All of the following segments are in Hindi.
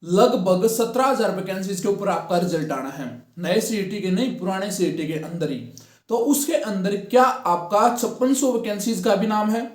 लगभग 17,000 वैकेंसीज के ऊपर आपका रिजल्ट आना है, नए सीईटी के नहीं, पुराने सीईटी के अंदर ही। तो उसके अंदर क्या आपका 5600 वैकेंसीज का भी नाम है?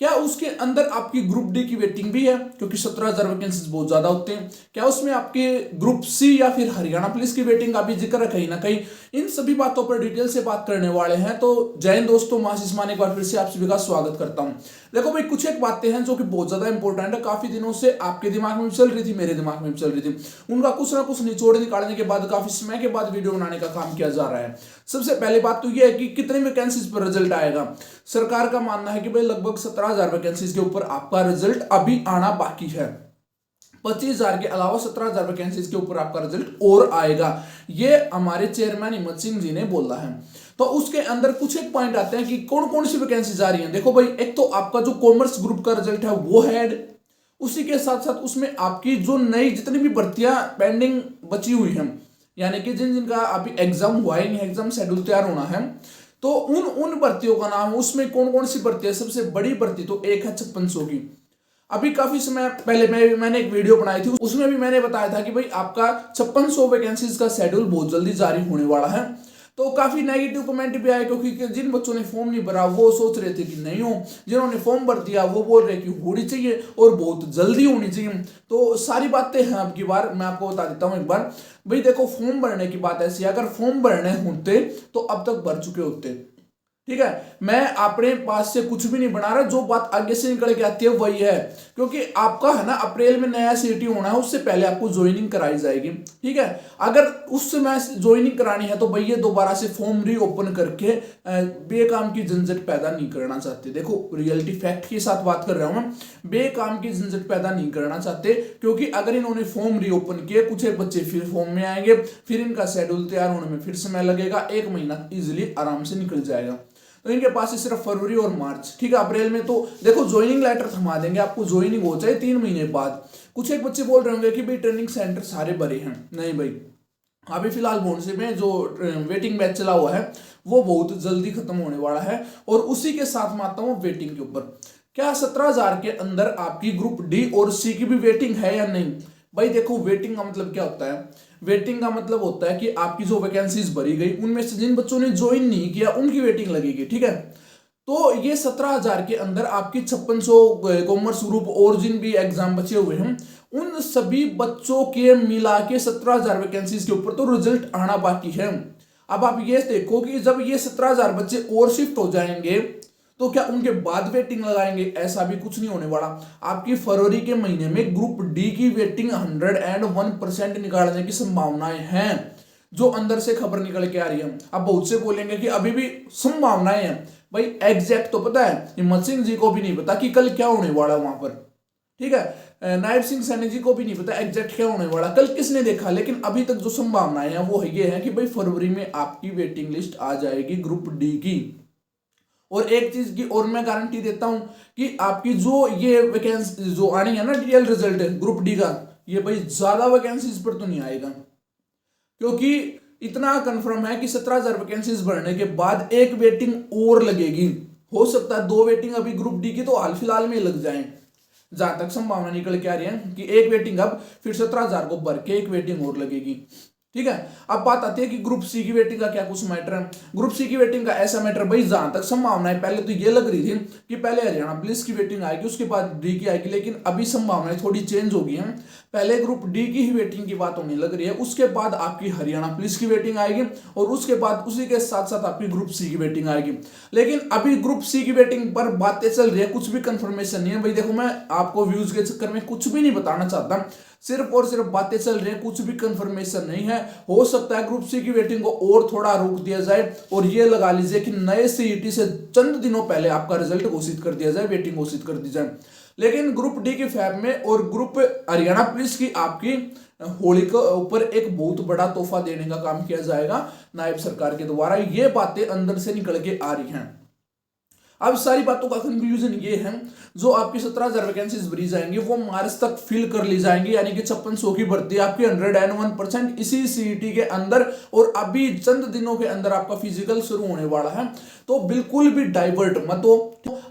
क्या उसके अंदर आपकी ग्रुप डी की वेटिंग भी है, क्योंकि 17,000 वैकेंसीज बहुत ज्यादा होते हैं? क्या उसमें आपके ग्रुप सी या फिर हरियाणा पुलिस की वेटिंग का भी जिक्र है कहीं ना कहीं? इन सभी बातों पर डिटेल से बात करने वाले हैं। तो जय हिंद दोस्तों, मैं आशीष मान एक बार फिर से आप सभी का स्वागत करता हूं। देखो भाई, कुछ एक बातें हैं जो कि बहुत ज्यादा इंपॉर्टेंट है, काफी दिनों से आपके दिमाग में भी चल रही थी, मेरे दिमाग में भी चल रही थी। उनका कुछ ना कुछ निचोड़ निकालने के बाद काफी समय के बाद वीडियो बनाने का काम किया जा रहा है। सबसे पहली बात तो यह है कि कितने वैकेंसीज पर रिजल्ट आएगा। सरकार का मानना है कि भाई लगभग 17,000 वैकेंसीज के ऊपर आपका रिजल्ट अभी आना बाकी है। 25,000 के अलावा 17,000 वैकेंसीज के ऊपर आपका रिजल्ट और आएगा, ये हमारे चेयरमैन हिम्मत सिंह जी ने बोला है। तो उसके अंदर कुछ एक पॉइंट आते हैं कि कौन कौन सी वैकेंसीज आ रही हैं। देखो भाई, एक तो आपका जो कॉमर्स ग्रुप का रिजल्ट है वो है, उसी के साथ साथ उसमें आपकी जो नई जितनी भी भर्तियां पेंडिंग बची हुई हैं, यानी कि जिन जिनका अभी एग्जाम हुआ है, एग्जाम शेड्यूल तैयार होना है, तो उन उन भर्तियों का नाम, उसमें कौन कौन सी भर्ती है। सबसे बड़ी भर्ती तो एक है 5600 की। अभी काफी समय पहले मैंने एक वीडियो बनाई थी, उसमें भी मैंने बताया था कि भाई आपका 5600 वैकेंसीज का शेड्यूल बहुत जल्दी जारी होने वाला है। तो काफी नेगेटिव कमेंट भी आए, क्योंकि जिन बच्चों ने फॉर्म नहीं भरा वो सोच रहे थे कि नहीं हो, जिन्होंने फॉर्म भर दिया वो बोल रहे कि होनी चाहिए और बहुत जल्दी होनी चाहिए। तो सारी बातें हैं, अब की बार मैं आपको बता देता हूं एक बार। भाई देखो, फॉर्म भरने की बात ऐसी है, अगर फॉर्म भरने होते तो अब तक भर चुके होते, ठीक है। मैं अपने पास से कुछ भी नहीं बना रहा, जो बात आगे से निकल के आती है वही है। क्योंकि आपका है ना, अप्रैल में नया सीटी होना है, उससे पहले आपको ज्वाइनिंग कराई जाएगी, ठीक है। अगर उस समय ज्वाइनिंग करानी है तो भैया दोबारा से फॉर्म रीओपन करके बेकाम की झंझट पैदा नहीं करना चाहते। देखो, रियलिटी फैक्ट के साथ बात कर रहा हूं मैं, बेकाम की झंझट पैदा नहीं करना चाहते। क्योंकि अगर इन्होंने फॉर्म रीओपन किए, कुछ एक बच्चे फिर फॉर्म में आएंगे, फिर इनका शेड्यूल तैयार होने में फिर समय लगेगा, 1 महीना इजिली आराम से निकल जाएगा। तो इनके पास है सिर्फ फरवरी और मार्च, ठीक है। अप्रैल में तो देखो ज्वाइनिंग लेटर थमा देंगे, आपको ज्वाइनिंग हो जाए 3 महीने बाद। कुछ एक बच्चे बोल रहे होंगे कि भाई ट्रेनिंग सेंटर सारे भरे हैं, नहीं भाई, अभी फिलहाल बोनसे में जो वेटिंग बैच चला हुआ है वो बहुत जल्दी खत्म होने वाला है। और उसी के साथ मैं आता हूँ वेटिंग के ऊपर। क्या 17,000 के अंदर आपकी ग्रुप डी और सी की भी वेटिंग है या नहीं? भाई देखो, वेटिंग का मतलब क्या होता है? वेटिंग का मतलब होता है कि आपकी जो वैकेंसीज भरी गई उनमें से जिन बच्चों ने ज्वाइन नहीं किया उनकी वेटिंग लगेगी, ठीक है। तो ये 17,000 के अंदर आपकी 5600 कॉमर्स ग्रुप और जिन भी एग्जाम बचे हुए हैं, उन सभी बच्चों के मिला के 17,000 वैकेंसीज के ऊपर तो रिजल्ट आना बाकी है। अब आप ये देखो कि जब ये 17,000 बच्चे और शिफ्ट हो जाएंगे तो क्या उनके बाद वेटिंग लगाएंगे? ऐसा भी कुछ नहीं होने वाला। आपकी फरवरी के महीने में ग्रुप डी की वेटिंग 101% निकालने की संभावनाएं हैं, जो अंदर से खबर निकल के आ रही है। अब बहुत से बोलेंगे कि अभी भी संभावनाएं हैं। भाई एग्जैक्ट तो पता है हिम्मत सिंह जी को भी नहीं पता कि कल क्या होने वाला वहां पर, ठीक है। नायब सिंह सैनी जी को भी नहीं पता एग्जैक्ट क्या होने वाला, कल किसने देखा। लेकिन अभी तक जो संभावनाएं हैं वो ये है कि भाई फरवरी में आपकी वेटिंग लिस्ट आ जाएगी ग्रुप डी की। और एक चीज की और मैं गारंटी देता हूं कि आपकी जो ये वैकेंसी जो आनी है ना, डीएल रिजल्ट है ग्रुप डी का, ये भाई ज्यादा वैकेंसीज पर तो नहीं आएगा। क्योंकि इतना कंफर्म है कि 17,000 वैकेंसीज भरने के बाद एक वेटिंग और लगेगी। हो सकता है 2 वेटिंग अभी ग्रुप डी की तो हाल फिलहाल में लग जाए, जहां तक संभावना निकल के आ रही है कि एक वेटिंग अब फिर 17,000 को भर के एक वेटिंग और लगेगी, ठीक है। अब बात आती है कि ग्रुप सी की वेटिंग का क्या कुछ मैटर है। ग्रुप सी की वेटिंग का ऐसा मैटर, भाई जहां तक संभावना है, पहले तो ये लग रही थी कि पहले हरियाणा पुलिस की वेटिंग आएगी उसके बाद डी की आएगी, लेकिन अभी संभावनाएं थोड़ी चेंज हो गई हैं। पहले ग्रुप डी की ही वेटिंग की बात होने लग रही है, उसके बाद आपकी हरियाणा पुलिस की वेटिंग आएगी और उसके बाद उसी के साथ साथ आपकी ग्रुप सी की वेटिंग आएगी। लेकिन अभी ग्रुप सी की वेटिंग पर बातें चल रही है, कुछ भी कंफर्मेशन नहीं है। भाई देखो, मैं आपको व्यूज के चक्कर में कुछ भी नहीं बताना चाहता, सिर्फ और सिर्फ बातें चल रही हैं, कुछ भी कंफर्मेशन नहीं है। हो सकता है ग्रुप सी की वेटिंग को और थोड़ा रोक दिया जाए और ये लगा लीजिए कि नए सीईटी से चंद दिनों पहले आपका रिजल्ट घोषित कर दिया जाए, वेटिंग घोषित कर दी जाए। लेकिन ग्रुप डी की फैब में और ग्रुप हरियाणा पुलिस की आपकी होली के ऊपर एक बहुत बड़ा तोहफा देने का काम किया जाएगा नायब सरकार के द्वारा। ये बातें अंदर से निकल के आ रही हैं। अब सारी बातों का कंक्लूजन ये है, जो आपकी 17,000 वैकेंसीज भरी जाएंगी वो मार्च तक फिल कर ली जाएंगी, यानी कि 5600 की भर्ती आपकी 101% इसी सीईटी के अंदर, और अभी चंद दिनों के अंदर आपका फिजिकल शुरू होने वाला है। तो बिल्कुल भी डाइवर्ट मत हो,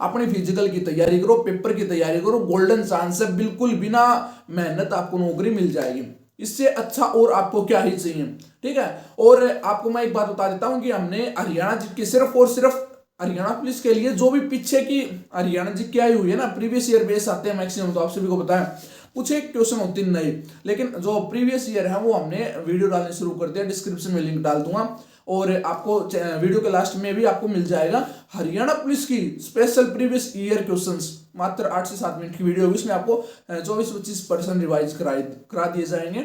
अपने फिजिकल की तैयारी करो, पेपर की तैयारी करो, गोल्डन चांस है, बिल्कुल बिना मेहनत आपको नौकरी मिल जाएगी। इससे अच्छा और आपको क्या ही चाहिए, ठीक है। और आपको मैं एक बात बता देता हूं कि हमने हरियाणा की सिर्फ और सिर्फ हरियाणा पुलिस के लिए जो भी पीछे की हरियाणा जी की आई हुई है ना, प्रीवियस ईयर बेस आते हैं मैक्सिमम, तो आप सभी को पता है कुछ एक क्वेश्चन होते हैं नए, लेकिन जो प्रीवियस ईयर है वो हमने वीडियो डालने शुरू कर दिया, डिस्क्रिप्शन में लिंक डाल दूंगा, और आपको वीडियो के लास्ट में भी आपको मिल जाएगा हरियाणा पुलिस की स्पेशल प्रीवियस ईयर क्वेश्चंस, मात्र 8 से 7 मिनट की वीडियो होगी, इसमें आपको 24-25% रिवाइज करा दिए जाएंगे।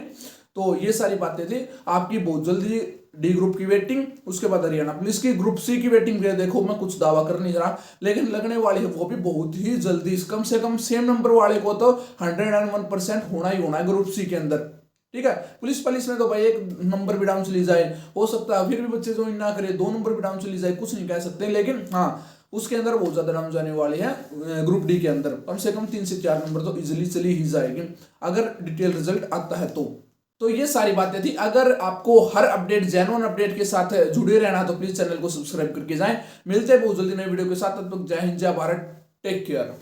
तो ये सारी बातें थी। आपकी बहुत जल्दी डी ग्रुप की वेटिंग, उसके बाद हरियाणा पुलिस की ग्रुप सी की वेटिंग भी देखो, मैं कुछ दावा कर नहीं रहा, लेकिन लगने वाली है वो भी बहुत ही जल्दी, कम से कम सेम नंबर वाले को तो 101% होना ही होना है ग्रुप सी के अंदर, ठीक है। पुलिस में तो भाई 1 नंबर भी डाउन चली जाए हो सकता है, फिर भी बच्चे ज्वाइन ना करे, 2 नंबर भी डाउन चली जाए, कुछ नहीं कह सकते, लेकिन हाँ उसके अंदर बहुत ज्यादा डाउन जाने वाले हैं। ग्रुप डी के अंदर कम से कम 3 से 4 नंबर तो इजिली चली ही जाएगी अगर डिटेल रिजल्ट आता है तो ये सारी बातें थी। अगर आपको हर अपडेट जेन्युइन अपडेट के साथ जुड़े रहना तो प्लीज चैनल को सब्सक्राइब करके जाएं। मिलते हैं बहुत जल्दी नई वीडियो के साथ, तब तक जय हिंद जय भारत, टेक केयर।